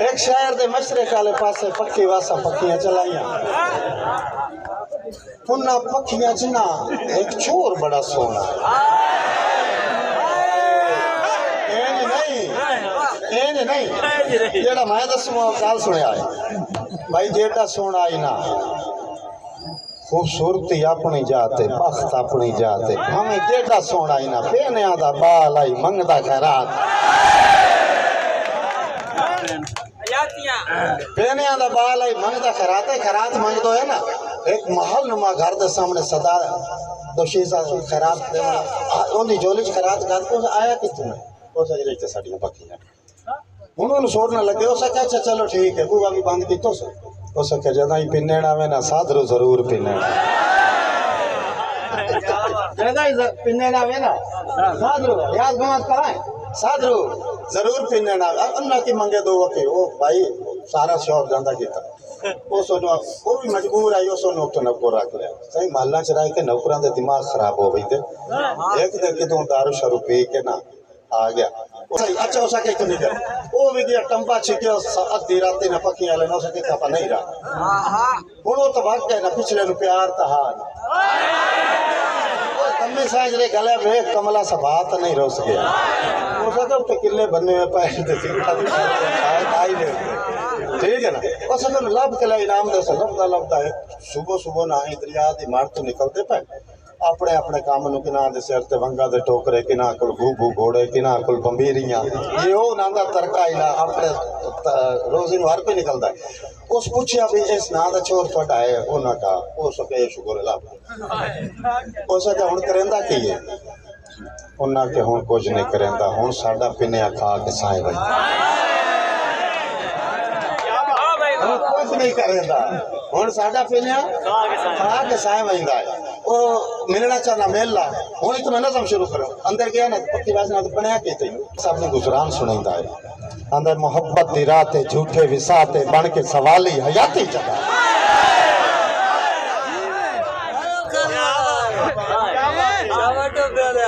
एक शहर के मशरक वाले पासे पक्की वासा पक्कियां चलाइया उन्ना पक्कियां च ना एक चोर बड़ा सोना नहीं जेड़ा मैं दसवा गल सुनिया है भाई जेड़ा सोना आई ना खूबसूरती अपनी जाते बख्त अपनी जाते हमें जेड़ा सोना आई ना पेनिया दा बाल आई मंगदा खैरात पेनिया दा बाल आई मंगदा खैरात मंगदो है ना एक महल नुमा घर दे सामने सदा दो शीशा खैरात ओंदी जोली च खैरात कर को आया कितने ओ सही रहते साडियां पक्कियां उन्होंने छोड़ने लगे हो सके अच्छा चलो ठीक है बुआ भी बंद की तो हो सके जदा ही पिने आवे ना साधरू जरूर पिने जदा ही पिने आवे ना साधरू याद गमात कराए साधरू जरूर पिने ना अल्लाह की मंगे दो के ओ भाई सारा शौक जांदा कीता ओ सोनो वो भी मजबूर आई ओ सोनो तो नौकर रख लिया सही महल्ला च रह के नौकरां दे दिमाग खराब हो गई थे एक दिन कितों दारू शरू पी के ना आ गया अच्छा हो सके तो नहीं गया वो भी गया टंबा छिक्यो अद्धी रात न पक्की वाले न सके खपा नहीं रहा हुण तो भाग गए ना पिछले नु प्यार ता हाल कम्मे साज रे गले में कमला सा बात नहीं रोस गया हो सके तो किले बने हुए पैर ते चिंता दी आई ले ठीक है ना और सब लब के इनाम दे लबदा है सुबह सुबह ना दरिया दी मार तो निकलते पे अपने अपने काम नु किना दे सिर ते वंगा दे टोकरे किना कोल घू घोड़े किना कोल बंबीरियां ये ओ नांदा तरका इला अपने रोजी नु हर पे निकलदा है उस पूछया भी इस ना दा चोर फटा है ओना का ओ सके शुक्र अल्लाह ओ सके हुन करेंदा की है ओना के हुन कुछ नहीं करेंदा हुन साडा पिने खा के साए भाई कुछ नहीं करेंदा हुन साडा पिने खा के साए वंदा है ओ मिलना चाहना मेला हुन तो मैं नज़म शुरू करो अंदर गया ना पक्की वासना तो बनया के थे सब ने गुजरान सुनाइंदा है अंदर मोहब्बत दी रात झूठे विसाते बन के सवाली हयाती जगह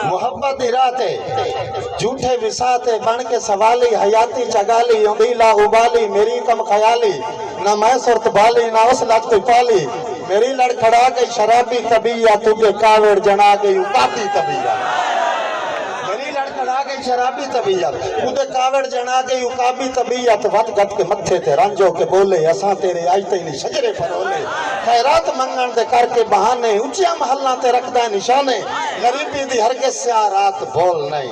मोहब्बत दी रात झूठे विसाते बन के सवाली हयाती चगाली उंदीला उबाली मेरी कम ख्याली ना मैं सुरत बाली ना उस लत पाली मेरी लड़खड़ा गई शराबी तबीयत तुझे कावड़ जना गई उकाबी तबीयत मेरी लड़खड़ा गई शराबी तबीयत तुझे कावड़ जना गई उकाबी तबीयत वत गत के मत्थे ते रंजो के बोले असा तेरे आई तेरी शजरे फरोले खैरात मंगण दे करके बहाने ऊंचा महल्ला ते रखदा निशाने गरीबी दी हरगिज़ रात बोल नहीं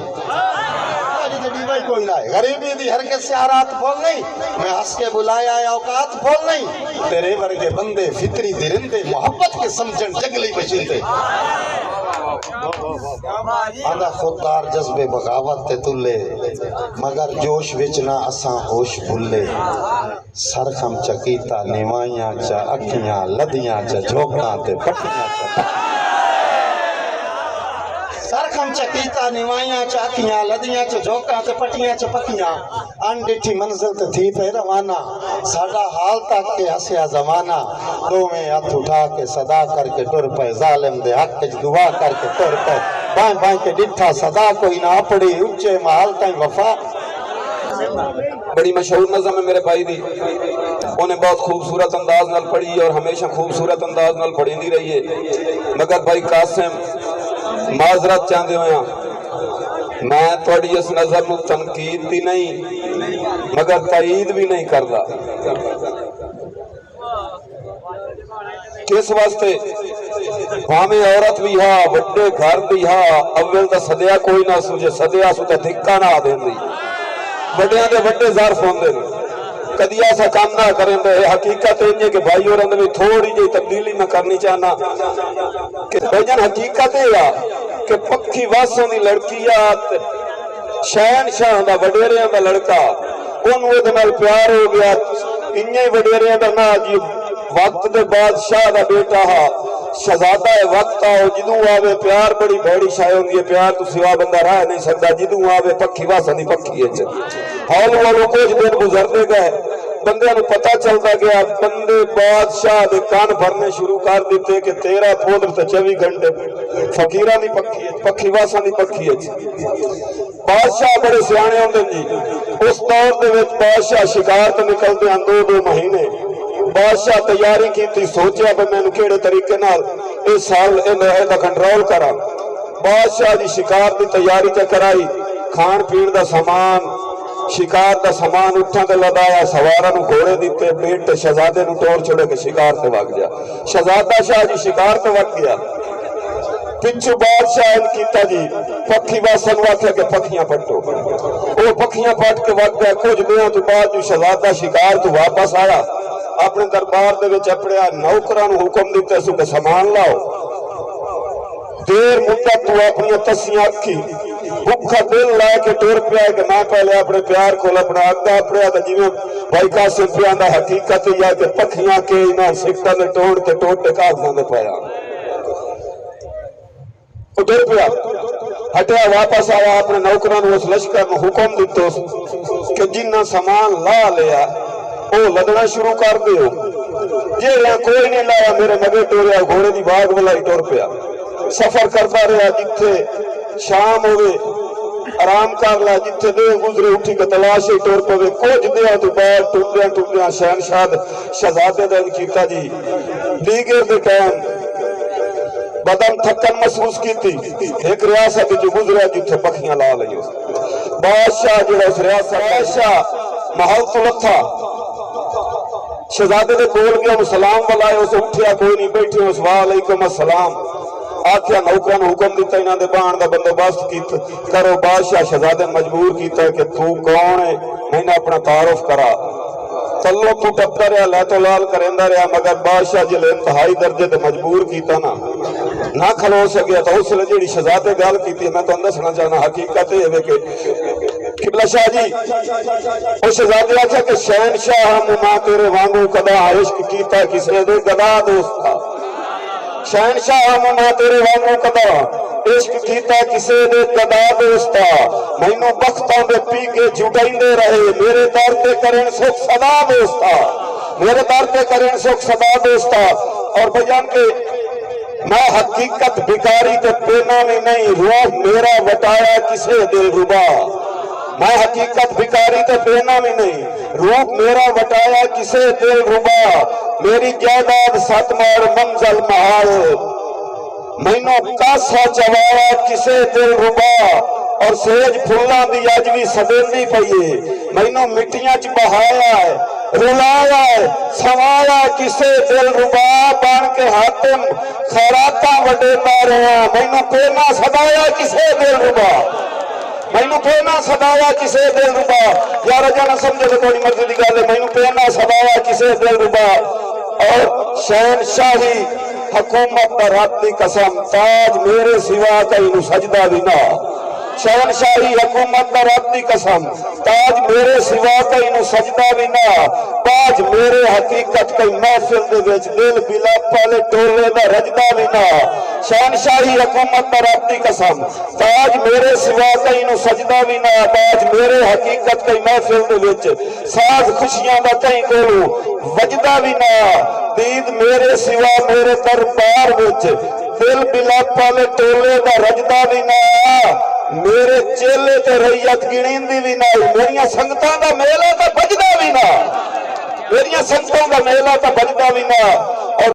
कोई ना गरीबी दी हर के सियारात बोल नहीं मैं हंस के बुलाया औकात बोल नहीं तेरे वर्गे बंदे फितरी दिरिंदे मोहब्बत के समझन जगली बशिंदे आदा खुददार जज्बे बगावत ते तुले मगर जोश विच ना असा होश भुले सरखम चकीता निवाइयां चा अखियां लदियां चा झोंका ते पटियां चा सरखम चकीता निवाइयां चाकियां लदियां च झोंका ते पटियां च पकियां अनडिठी मंजिल ते थी पे रवाना साडा हाल तक के हंसिया जमाना दोवें हाथ उठा के सदा करके टुर पे जालिम दे हक च दुआ करके टुर पे बाएं बाएं के डिठा सदा कोई ना अपड़ी ऊंचे महल ताईं वफा बड़ी मशहूर नज़म है मेरे भाई दी उन्हें बहुत खूबसूरत अंदाज नाल पढ़ी और हमेशा खूबसूरत अंदाज नाल पढ़ी रही है मगर भाई कासिम माजरत चाहते हो मैं थोड़ी इस नजर को तनकीद भी नहीं मगर ताईद भी नहीं करता किस वास्ते भावे औरत भी हा बड़े घर भी हा अव्वल तो सदया कोई ना सुझे सदया सु धिक्का ना देंदी बड़िया के बड़े ज़र्फ होंगे कदी ऐसा काम ना करें तो हकीकत है कि भाई और अंदर थोड़ी जी तब्दीली मैं करनी चाहना कि भजन हकीकत है कि पक्की वासों की लड़की शहनशाह दा वडेरिया दा लड़का ओनू प्यार हो गया इन्ने वडेरिया दा ना जी वक्त दे बादशाह दा बेटा हा शहजादा है वक्त आओ जिदू आवे प्यार बड़ी बड़ी शाय होंगी है प्यार तो सिवा बंदा रह नहीं सकता जिदू आवे पक्की वासा नहीं पक्की है हौल वालों कुछ दिन गुजरते गए बंदे पता चलता गया बंदे बादशाह दे कान भरने शुरू कर दिते कि तेरा पुत्र तो 24 घंटे फकीरा दी पक्की वासा दी पक्की है बादशाह बड़े सियाने होंदे जी। उस दौर दे विच बादशाह शिकार ते निकलदे हैं 2-2 महीने। बादशाह तैयारी की, सोचा भी मैनू किहड़े तरीके नाल इस साल इहदा कंट्रोल करा। बादशाह जी शिकार की तैयारी च कराई, खाण पीण का समान, शिकार का समान उठां ते लदाया, सवारां नूं घोड़े दिते, बेट शहजादे नूं टोर छोड़ के शिकार से वग गया। शहजादा शाह जी शिकार से वग गया। पिछू बादशाह किया जी, पखी वासन आख्या कि पखियां पट्टो। वो पखियां पट के वग गया। कुछ दिनों तो बाद जो शहजादा शिकार तो वापस आया, अपने दरबार दे विच अपने नौकरां नूं हुक्म दिता सु कि समान लाओ। देर मुद्दत तू अपनी तस्सियां अखी भुखा दिल लैके टुर पिया कि मैं पहले अपने प्यार को अपना अग्गा अपने जिवें भाई कासिम पिया दा हकीकत ही है कि पखियां के इन्हां सिकटां दे तोड़ के टोटे कागजां दे पाया टुर पिया। हटिया, वापस आया, अपने नौकरां नूं उस लश्कर नूं हुक्म दिता कि जिन्ना समान ला लिया वो लदना शुरू कर दिओ। जे कोई नहीं लाया मेरे मगे टुरिया, घोड़े की बाग वाला ही टुर पिया। सफर करता रहा, जिथे शाम होवे आराम कर ला, जिथे देर गुजरे उठी के तलाश ही टुर पवे। कुछ दिनों तो बाद टुरदियां टुरदियां शहनशाह शहजादे दा कीता जी। दीगर दे टाइम बदन थकन महसूस की एक रियासत जो गुजरा जिथे पखियां ला ली। बादशाह जो उस रियासत बादशाह महल तो लथा, शहजादे दे कोल गया, सलाम बुलाए, उस उठिया कोई नहीं, बैठे उस वालेकुम अस्सलाम आख्या। नौकरां नूं हुक्म दिता इन्हां दे बाण दा बंदोबस्त करो। बादशाह शहजादे मजबूर किया कि तू कौन है, मैंने अपना तारुफ करा। तल्लो तू टपता रहा, लैतो लाल करेंदा रहा, मगर बादशाह जिले इंतहाई दर्जे ते मजबूर किया ना खलो सकिया। तो उसने जी शहजादे गल की, मैं तुहानूं दसना चाहना हकीकत यह है कि किबला शाह जी उस शहजादे आख्या कि शहनशाह मुमा तेरे वांगू कदा इश्क कीता किसी दे गदा दोस्त था। शहनशाह मुमा तेरे वांगू कदा इश्क कीता किसी दे गदा दोस्ता। मैनू बख्तां दे पी के जुटाइंदे रहे, मेरे दर ते करें सुख सदा दोस्ता, मेरे दर ते करें सुख सदा दोस्ता। और बजान के मैं हकीकत भिखारी ते पेना में नहीं, रूह मेरा वटाया किसे दिल रुबा। मैं हकीकत भिखारी ते पेना में नहीं, रूप मेरा वटाया किसे दिल रुबा। मेरी जायदाद सतमार मंजल महाल, मैनू कासा चवाया किसे दिल रुबा। और सेज फुल्लां दी अज भी सदेंदी पई है, मैनू मिट्टियां च बहाया है, रुलाया है, सवाया किसे दिल रुबा। बन के हातिम खैरातां वडेंदा रहा, मैनू पेना सदाया किसे दिल रुबा, मैनू पेना सदाया किसे दिल रुबा। यार अजा ना समझे तो थोड़ी मर्जी की गल है, मैनू पेना सदाया किसे दिल रुबा। और शहनशाही हुकूमत का रब की कसम, ताज मेरे सिवा कहीं सजदा भी ना। शहनशाही हुकूमत का रब की कसम, ताज मेरे सिवा कहीं सजदा भी ना। ताज मेरे हकीकत कई महफिल दे विच दिल बिलापा ले टोले दा रजदा भी ना। शहनशाही हुकूमत का रब की कसम, ताज मेरे सिवा कहीं सजदा भी ना। ताज मेरे हकीकत कई महफिल दे विच साज खुशियां दा कहीं कोलू वजदा भी ना। दीद मेरे सिवा मेरे दरबार विच दिल बिलापा ले टोले दा रजदा भी ना। मेरे चेले ते रैयत गिणींदी भी ना, मेरिया संगतां दा मेला तो बजदा भी ना, मेरिया संगतां दा मेला तो बजदा भी ना। और